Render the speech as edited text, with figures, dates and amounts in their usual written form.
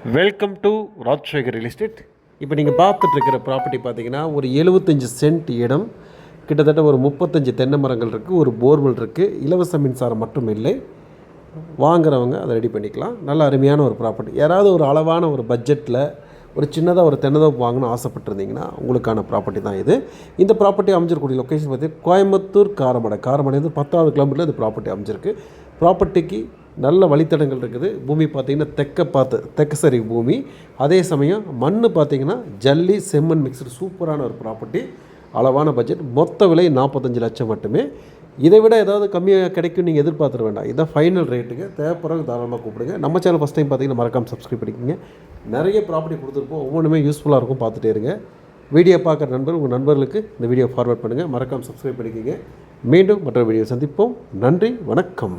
Welcome to Rajasekar real estate. இப்போ நீங்கள் பார்த்துட்ருக்கிற property பார்த்தீங்கன்னா ஒரு 75 சென்ட் இடம், கிட்டத்தட்ட ஒரு 35 தென்னை மரங்கள் இருக்குது, ஒரு போர்வெல் இருக்குது, இலவச மின்சாரம் மட்டும் இல்லை. வாங்குறவங்க அதை ரெடி பண்ணிக்கலாம். நல்ல அருமையான ஒரு ப்ராப்பர்ட்டி. யாராவது ஒரு அளவான ஒரு பட்ஜெட்டில் ஒரு சின்னதாக ஒரு தென்னதோப்பு வாங்கணும்னு ஆசைப்பட்டிருந்தீங்கன்னா உங்களுக்கான ப்ராப்பர்ட்டி தான் இது. இந்த ப்ராப்பர்ட்டி அமைஞ்சிருக்கூடிய லொக்கேஷன் பார்த்தீங்கன்னா கோயம்புத்தூர் காரமடை வந்து 10வது கிலோமீட்டரில் இந்த ப்ராப்பர்ட்டி அமைஞ்சிருக்கு. ப்ராப்பர்ட்டிக்கு நல்ல வழித்தடங்கள் இருக்குது. பூமி பார்த்திங்கன்னா தெற்கு சரி பூமி. அதே சமயம் மண் பார்த்திங்கன்னா ஜல்லி செம்மண் மிக்சர். சூப்பரான ஒரு ப்ராப்பர்ட்டி. அளவான பட்ஜெட். மொத்த விலை 45 லட்சம் மட்டுமே. இதை விட ஏதாவது கம்மியாக கிடைக்கும் நீங்கள் எதிர்பார்த்துட வேண்டாம். இதுதான் ஃபைனல் ரேட்டுக்கு. தேவைப்படுறவங்க தாராளமாக கூப்பிடுங்க. நம்ம சேனல் ஃபஸ்ட் டைம் பார்த்தீங்கன்னா மறக்காமல் சப்ஸ்கிரைப் பண்ணிக்கோங்க. நிறைய ப்ராப்பர்ட்டி கொடுத்துருப்போம், ஒவ்வொன்றுமே யூஸ்ஃபுல்லாக இருக்கும், பார்த்துட்டே இருங்க. வீடியோ பார்க்குற நண்பர் உங்கள் நண்பர்களுக்கு இந்த வீடியோ ஃபார்வர்ட் பண்ணுங்கள். மறக்காமல் சப்ஸ்கிரைப் பண்ணிக்கோங்க. மீண்டும் மற்ற வீடியோ சந்திப்போம். நன்றி, வணக்கம்.